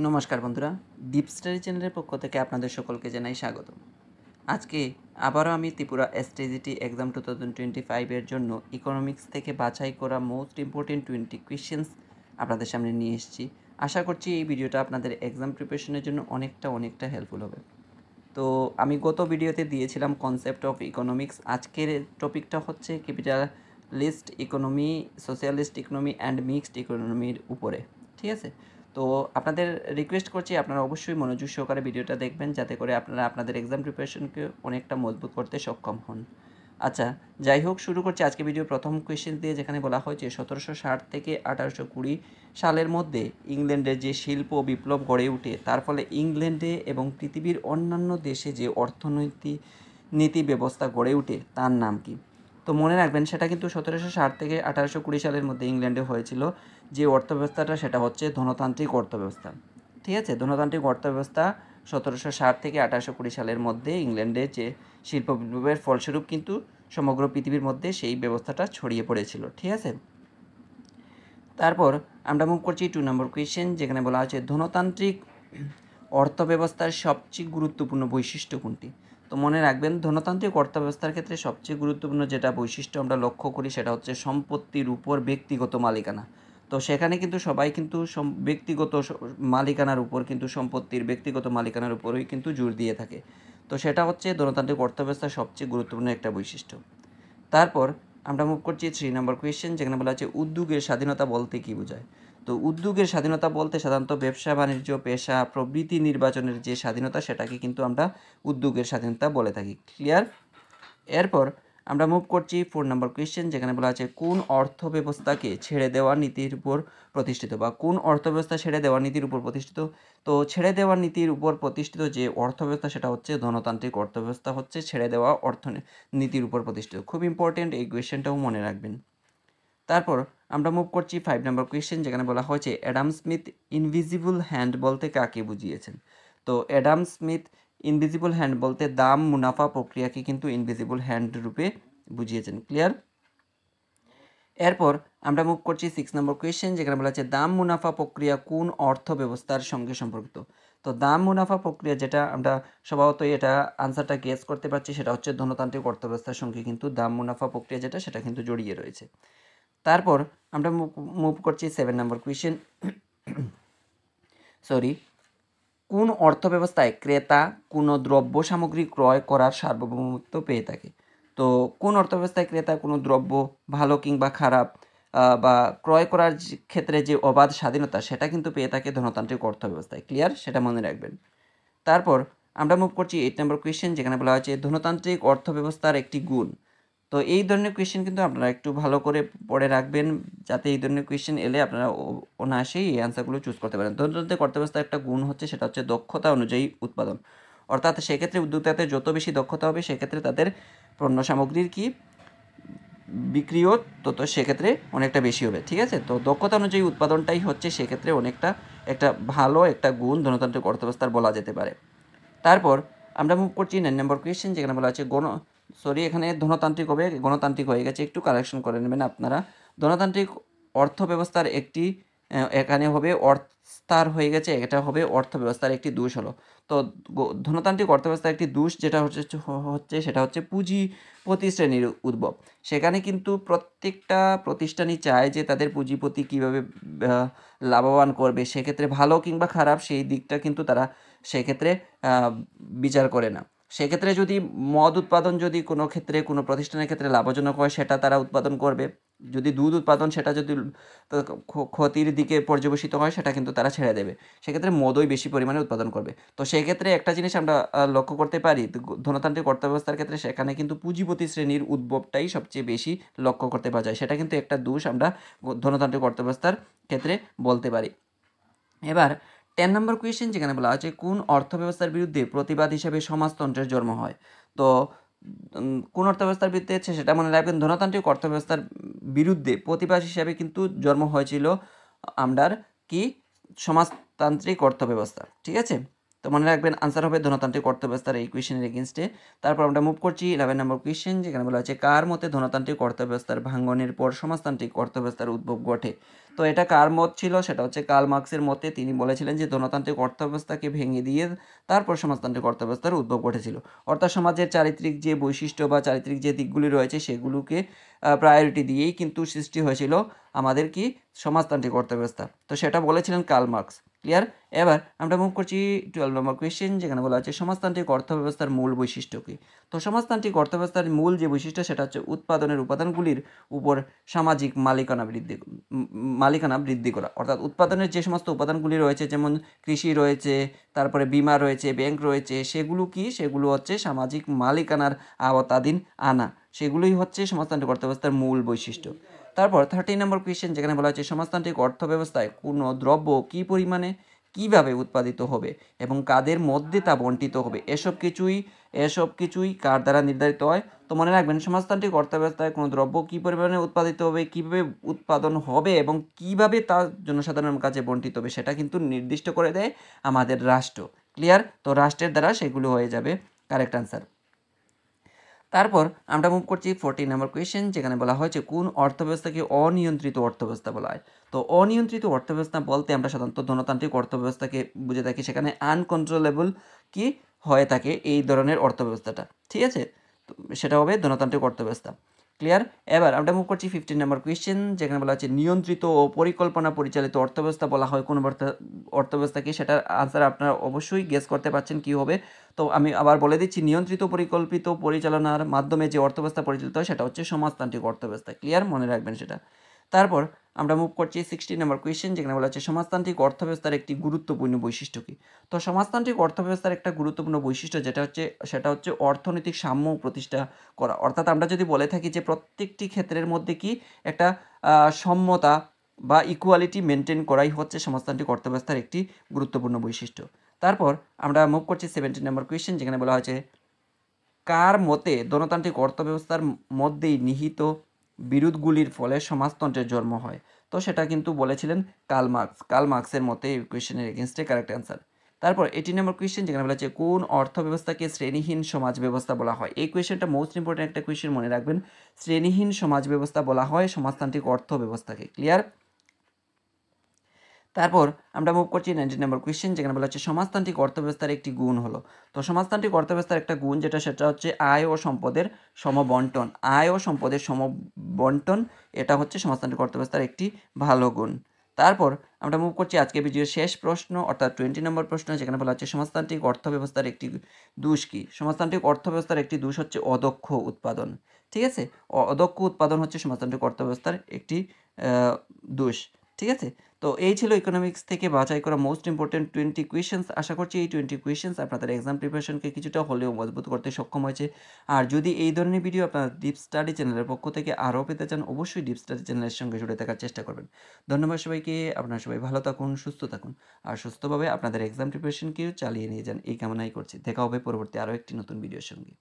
নমস্কার বন্ধুরা, deep study চ্যানেলের পক্ষ থেকে আপনাদের সকলকে জানাই স্বাগত। আজকে আবারও আমি ত্রিপুরা এসটিজিটি এক্সাম 2025 জন্য ইকোনমিক্স থেকে বাছাই করা মোস্ট ইম্পর্টেন্ট 20 কোয়েশ্চেন্স আপনাদের সামনে নিয়ে এসেছি। আশা করছি এই ভিডিওটা আপনাদের এক্সাম প্রিপারেশনের জন্য অনেকটা হেল্পফুল হবে। তো আমি গত ভিডিওতে দিয়েছিলাম কনসেপ্ট অফ ইকোনমিক্স। আজকের টপিকটা হচ্ছে capitalist economy, socialist economy and mixed ইকোনমির উপরে। ঠিক আছে, তো আপনাদের রিকোয়েস্ট করছি আপনারা অবশ্যই মনোযোগ সহকারে ভিডিওটা দেখবেন, যাতে করে আপনারা আপনাদের এক্সাম প্রিপারেশনকে অনেকটা মজবুত করতে সক্ষম হন। আচ্ছা, যাই হোক, শুরু করছি আজকে ভিডিও প্রথম কোয়েশ্চেন দিয়ে, যেখানে বলা হয়েছে 1760 থেকে 1820 সালের মধ্যে ইংল্যান্ডে যে শিল্প বিপ্লব গড়ে ওঠে, তার ফলে ইংল্যান্ডে এবং পৃথিবীর অন্যান্য দেশে যে নীতি ব্যবস্থা গড়ে ওঠে তার নাম কি? তো মনে রাখবেন, সেটা কিন্তু 1760 থেকে 1820 সালের মধ্যে ইংল্যান্ডে হয়েছিল। যে অর্থব্যবস্থাটা সেটা হচ্ছে ধনতান্ত্রিক অর্থব্যবস্থা। ঠিক আছে, ধনতান্ত্রিক অর্থব্যবস্থা 1760 থেকে 1820 সালের মধ্যে ইংল্যান্ডে যে শিল্প বিপ্লবের ফলস্বরূপ কিন্তু সমগ্র পৃথিবীর মধ্যে সেই ব্যবস্থাটা ছড়িয়ে পড়েছিল। ঠিক আছে, তারপর আমরা মুভ করছি 2 নম্বর কোয়েশ্চেন, যেখানে বলা আছে ধনতান্ত্রিক অর্থব্যবস্থার সবচেয়ে গুরুত্বপূর্ণ বৈশিষ্ট্য কোনটি? তো মনে রাখবেন, ধনতান্ত্রিক অর্থব্যবস্থার ক্ষেত্রে সবচেয়ে গুরুত্বপূর্ণ যেটা বৈশিষ্ট্য আমরা লক্ষ্য করি সেটা হচ্ছে সম্পত্তির উপর ব্যক্তিগত মালিকানা। তো সেখানে কিন্তু সবাই কিন্তু ব্যক্তিগত মালিকানার উপর কিন্তু সম্পত্তির ব্যক্তিগত মালিকানার উপরই কিন্তু জোর দিয়ে থাকে। তো সেটা হচ্ছে ধনতান্ত্রিক অর্থব্যবস্থার সবচেয়ে গুরুত্বপূর্ণ একটা বৈশিষ্ট্য। তারপর আমরা মুভ করছি 3 নম্বর কোয়েশ্চেন, যেখানে বলা আছে উদ্যোগের স্বাধীনতা বলতে কী বোঝায়? তো উদ্যোগের স্বাধীনতা বলতে সাধারণত ব্যবসা বাণিজ্য, পেশা প্রভৃতি নির্বাচনের যে স্বাধীনতা সেটাকে কিন্তু আমরা উদ্যোগের স্বাধীনতা বলে থাকি। ক্লিয়ার? এরপর আমরা মুভ করছি 4 নম্বর কোয়েশ্চেন, যেখানে বলা আছে কোন অর্থ ব্যবস্থাকে ছেড়ে দেওয়া নীতির উপর প্রতিষ্ঠিত, বা কোন অর্থব্যবস্থা ছেড়ে দেওয়া নীতির উপর প্রতিষ্ঠিত? তো ছেড়ে দেওয়া নীতির উপর প্রতিষ্ঠিত যে অর্থব্যবস্থা সেটা হচ্ছে ধনতান্ত্রিক অর্থব্যবস্থা, হচ্ছে ছেড়ে দেওয়া নীতির উপর প্রতিষ্ঠিত। খুব ইম্পর্টেন্ট, এই কোয়েশ্চেনটাও মনে রাখবেন। তারপর আমরা মুভ করছি 5 নম্বর কোয়েশ্চেন, যেখানে বলা হয়েছে অ্যাডাম স্মিথ ইনভিজিবল হ্যান্ড বলতে কাকে বুঝিয়েছেন? তো অ্যাডাম স্মিথ ইনভিজিবল হ্যান্ড বলতে দাম মুনাফা প্রক্রিয়াকে কিন্তু ইনভিজিবল হ্যান্ড রূপে বুঝিয়েছেন। ক্লিয়ার? এরপর আমরা মুভ করছি 6 নম্বর কোয়েশ্চেন, যেখানে বলা আছে দাম মুনাফা প্রক্রিয়া কোন অর্থ ব্যবস্থার সঙ্গে সম্পর্কিত? তো দাম মুনাফা প্রক্রিয়া, যেটা আমরা স্বভাবতই এটা আনসারটা গেস করতে পারছি, সেটা হচ্ছে ধনতান্ত্রিক অর্থব্যবস্থার সঙ্গে কিন্তু দাম মুনাফা প্রক্রিয়া যেটা সেটা কিন্তু জড়িয়ে রয়েছে। তারপর আমরা মুভ করছি 7 নম্বর কোয়েশ্চেন, কোন অর্থব্যবস্থায় ক্রেতা কোনো দ্রব্য সামগ্রী ক্রয় করার সার্বভৌমত্ব পেয়ে থাকে? তো কোন অর্থব্যবস্থায় ক্রেতা কোনো দ্রব্য ভালো কিংবা খারাপ বা ক্রয় করার ক্ষেত্রে যে অবাধ স্বাধীনতা সেটা কিন্তু পেয়ে থাকে ধনতান্ত্রিক অর্থব্যবস্থায়। ক্লিয়ার? সেটা মনে রাখবেন। তারপর আমরা মুভ করছি 8 নম্বর কোয়েশ্চেন, যেখানে বলা হয়েছে ধনতান্ত্রিক অর্থব্যবস্থার একটি গুণ। তো এই ধরনের কোয়েশ্চেন কিন্তু আপনারা একটু ভালো করে পড়ে রাখবেন, যাতে এই ধরনের কোয়েশ্চেন এলে আপনারা অনায়াসেই এই অ্যান্সারগুলো চুজ করতে পারেন। ধনতান্ত্রিক অর্থব্যবস্থার একটা গুণ হচ্ছে সেটা হচ্ছে দক্ষতা অনুযায়ী উৎপাদন। অর্থাৎ সেক্ষেত্রে উদ্যোক্তাদের যত বেশি দক্ষতা হবে সেক্ষেত্রে তাদের পণ্য সামগ্রীর কি বিক্রিও তত সেক্ষেত্রে অনেকটা বেশি হবে। ঠিক আছে, তো দক্ষতা অনুযায়ী উৎপাদনটাই হচ্ছে সেক্ষেত্রে অনেকটা একটা ভালো একটা গুণ ধনতান্ত্রিক অর্থব্যবস্থার বলা যেতে পারে। তারপর আমরা মুভ করছি 9 নম্বর কোয়েশ্চেন, যেখানে বলা আছে এখানে ধনতান্ত্রিক হবে, গণতান্ত্রিক হয়ে গেছে, একটু কারেকশন করে নেবেন আপনারা। ধনতান্ত্রিক অর্থ ব্যবস্থার একটি এখানে হবে অর্থস্থার হয়ে গেছে, এটা হবে অর্থ ব্যবস্থার একটি দোষ হলো। তো ধনতান্ত্রিক অর্থব্যবস্থার একটি দোষ যেটা হচ্ছে সেটা হচ্ছে পুঁজিপতি শ্রেণীর উদ্ভব। সেখানে কিন্তু প্রত্যেকটা প্রতিষ্ঠানই চায় যে তাদের পুঁজিপতি কীভাবে লাভবান করবে, সেক্ষেত্রে ভালো কিংবা খারাপ সেই দিকটা কিন্তু তারা সেক্ষেত্রে বিচার করে না। সেক্ষেত্রে যদি মদ উৎপাদন যদি কোনো ক্ষেত্রে কোনো প্রতিষ্ঠানের ক্ষেত্রে লাভজনক হয় সেটা তারা উৎপাদন করবে, যদি দুধ উৎপাদন সেটা যদি ক্ষতির দিকে পর্যবেসিত হয় সেটা কিন্তু তারা ছেড়ে দেবে, সেক্ষেত্রে মদই বেশি পরিমাণে উৎপাদন করবে। তো সেক্ষেত্রে একটা জিনিস আমরা লক্ষ্য করতে পারি, ধনতান্ত্রিক অর্থব্যবস্থার ক্ষেত্রে সেখানে কিন্তু পুঁজিপতি শ্রেণীর উদ্ভবটাই সবচেয়ে বেশি লক্ষ্য করতে পাওয়া যায়, সেটা কিন্তু একটা দোষ আমরা ধনতান্ত্রিক অর্থব্যবস্থার ক্ষেত্রে বলতে পারি। এবার 10 নম্বর কোয়েশ্চেন, যেখানে বলা আছে কোন অর্থব্যবস্থার বিরুদ্ধে প্রতিবাদ হিসেবে সমাজতন্ত্রের জন্ম হয়? তো কোন অর্থব্যবস্থার বিরুদ্ধে হচ্ছে সেটা মনে রাখবেন, ধনতান্ত্রিক অর্থব্যবস্থার বিরুদ্ধে প্রতিবাদ হিসাবে কিন্তু জন্ম হয়েছিল আমরার কি সমাজতান্ত্রিক অর্থব্যবস্থা। ঠিক আছে, তো মনে রাখবেন আনসার হবে ধনতান্ত্রিক অর্থব্যবস্থার এই কোয়েশ্চেনের এগেনস্টে। তারপর আমরা মুভ করছি 11 নম্বর কোয়েশ্চেন, যেখানে বলা হচ্ছে কার মতে ধনতান্ত্রিক অর্থব্যবস্থার ভাঙ্গনের পর সমাজতান্ত্রিক অর্থব্যবস্থার উদ্ভব ঘটে। তো এটা কার মত ছিল, সেটা হচ্ছে কার্ল মার্কসের মতে। তিনি বলেছিলেন যে ধনতান্ত্রিক অর্থব্যবস্থাকে ভেঙে দিয়ে তারপর সমাজতান্ত্রিক অর্থব্যবস্থার উদ্ভব ঘটেছিল। অর্থাৎ সমাজের চারিত্রিক যে বৈশিষ্ট্য বা চারিত্রিক যে দিকগুলি রয়েছে সেগুলোকে প্রায়োরিটি দিয়েই কিন্তু সৃষ্টি হয়েছিল আমাদের কি সমাজতান্ত্রিক অর্থব্যবস্থা। তো সেটা বলেছিলেন কার্ল মার্কস। ক্লিয়ার? এবার আমরা মুভ করছি 12 নম্বর কোয়েশ্চেন, যেখানে বলা হচ্ছে সমাজতান্ত্রিক অর্থব্যবস্থার মূল বৈশিষ্ট্য কী। তো সমাজতান্ত্রিক অর্থব্যবস্থার মূল যে বৈশিষ্ট্য সেটা হচ্ছে উৎপাদনের উপাদানগুলির উপর সামাজিক মালিকানা বৃদ্ধি করা। অর্থাৎ উৎপাদনের যে সমস্ত উপাদানগুলি রয়েছে, যেমন কৃষি রয়েছে, তারপরে বীমা রয়েছে, ব্যাংক রয়েছে, সেগুলো কি, সেগুলো হচ্ছে সামাজিক মালিকানার আওতাধীন আনা। সেগুলোই হচ্ছে সমাজতান্ত্রিক অর্থব্যবস্থার মূল বৈশিষ্ট্য। তারপর 13 নম্বর কোয়েশ্চেন, যেখানে বলা হচ্ছে সমাজতান্ত্রিক অর্থব্যবস্থায় কোনো দ্রব্য কী পরিমাণে কিভাবে উৎপাদিত হবে এবং কাদের মধ্যে তা বণ্টিত হবে, এসব কিছুই কার দ্বারা নির্ধারিত হয়। তো মনে রাখবেন সমাজতান্ত্রিক অর্থব্যবস্থায় কোনো দ্রব্য কী পরিমাণে উৎপাদিত হবে, কীভাবে উৎপাদন হবে এবং কীভাবে তা জনসাধারণের কাছে বণ্টিত হবে, সেটা কিন্তু নির্দিষ্ট করে দেয় আমাদের রাষ্ট্র। ক্লিয়ার? তো রাষ্ট্রের দ্বারা সেগুলো হয়ে যাবে কারেক্ট আনসার। তারপর আমরা মুভ করছি 14 নম্বর কোয়েশ্চেন, যেখানে বলা হয়েছে কোন অর্থব্যবস্থাকে অনিয়ন্ত্রিত অর্থব্যবস্থা বলা হয়। তো অনিয়ন্ত্রিত অর্থব্যবস্থা বলতে আমরা সাধারণত ধনতান্ত্রিক অর্থব্যবস্থাকে বুঝে থাকি, সেখানে আনকন্ট্রোলেবল কি হয়ে থাকে এই ধরনের অর্থব্যবস্থাটা। ঠিক আছে? তো সেটা হবে ধনতান্ত্রিক অর্থব্যবস্থা। ক্লিয়ার? এবার আমরা মুভ করছি 15 নম্বর কোয়েশ্চেন, যেখানে বলা হচ্ছে নিয়ন্ত্রিত ও পরিকল্পনা পরিচালিত অর্থব্যবস্থা বলা হয় কোন অর্থব্যবস্থাকে। সেটার আনসার আপনারা অবশ্যই গেস করতে পারছেন কী হবে। তো আমি আবার বলে দিচ্ছি, নিয়ন্ত্রিত পরিকল্পিত পরিচালনার মাধ্যমে যে অর্থব্যবস্থা পরিচালিত হয় সেটা হচ্ছে সমাজতান্ত্রিক অর্থব্যবস্থা। ক্লিয়ার? মনে রাখবেন সেটা। তারপর আমরা মুভ করছি 16 নম্বর কোয়েশ্চেন, যেখানে বলা হচ্ছে সমাজতান্ত্রিক অর্থব্যবস্থার একটি গুরুত্বপূর্ণ বৈশিষ্ট্য কী। তো সমাজতান্ত্রিক অর্থব্যবস্থার একটা গুরুত্বপূর্ণ বৈশিষ্ট্য সেটা হচ্ছে অর্থনৈতিক সাম্য প্রতিষ্ঠা করা। অর্থাৎ আমরা যদি বলে থাকি যে প্রত্যেকটি ক্ষেত্রের মধ্যে কি একটা সম্যতা বা ইকুয়ালিটি মেনটেন করাই হচ্ছে সমাজতান্ত্রিক অর্থব্যবস্থার একটি গুরুত্বপূর্ণ বৈশিষ্ট্য। তারপর আমরা মুভ করছি 17 নম্বর কোয়েশ্চেন, যেখানে বলা হয়েছে কার মতে গণতান্ত্রিক অর্থব্যবস্থার মধ্যেই নিহিত বিরোধগুলির ফলে সমাজতন্ত্রের জন্ম হয়। তো সেটা কিন্তু বলেছিলেন কার্ল মার্কসের মতে এই কোয়েশ্চেনের এগেনস্টে কারেক্ট অ্যান্সার। তারপর 18 নম্বর কোয়েশ্চেন, যেখানে বলা হচ্ছে কোন অর্থব্যবস্থাকে শ্রেণীহীন সমাজ ব্যবস্থা বলা হয়। এই কোয়েশ্চেনটা মোস্ট ইম্পর্টেন্ট একটা কোয়েশ্চেন, মনে রাখবেন। শ্রেণীহীন সমাজ ব্যবস্থা বলা হয় সমাজতান্ত্রিক অর্থ ব্যবস্থাকে। ক্লিয়ার? তারপর আমরা মুভ করছি 19 নম্বর কোয়েশ্চেন, যেখানে বলা হচ্ছে সমাজতান্ত্রিক অর্থব্যবস্থার একটি গুণ হলো। তো সমাজতান্ত্রিক অর্থব্যবস্থার একটা গুণ সেটা হচ্ছে আয় ও সম্পদের সমবন্টন। আয় ও সম্পদের সমবন্টন, এটা হচ্ছে সমাজতান্ত্রিক অর্থব্যবস্থার একটি ভালো গুণ। তারপর আমরা মুভ করছি আজকে ভিডিওর শেষ প্রশ্ন, অর্থাৎ 20 নম্বর প্রশ্ন, যেখানে বলা হচ্ছে সমাজতান্ত্রিক অর্থব্যবস্থার একটি দোষ কী। সমাজতান্ত্রিক অর্থব্যবস্থার একটি দোষ হচ্ছে অদক্ষ উৎপাদন। ঠিক আছে? অদক্ষ উৎপাদন হচ্ছে সমাজতান্ত্রিক অর্থব্যবস্থার একটি দোষ। ঠিক আছে? তো এই ছিল ইকোনমিক্স থেকে বাছাই করা মোস্ট ইম্পর্টেন্ট 20 কোয়েশ্চেন্স। আশা করছি এই 20 কোয়েশ্চেন্স আপনাদের এক্সাম প্রিপারেশনকে কিছুটা হলেও মজবুত করতে সক্ষম হয়েছে। আর যদি এই ধরনের ভিডিও আপনারা ডিপ স্টাডি চ্যানেলের পক্ষ থেকে আরও পেতে চান, অবশ্যই ডিপ স্টাডি চ্যানেলের সঙ্গে জুড়ে থাকার চেষ্টা করবেন। ধন্যবাদ সবাইকে। আপনারা সবাই ভালো থাকুন, সুস্থ থাকুন আর সুস্থভাবে আপনাদের এক্সাম প্রিপারেশনকেও চালিয়ে নিয়ে যান, এই কামনাই করছি। দেখা হবে পরবর্তী আরও একটি নতুন ভিডিওর সঙ্গে।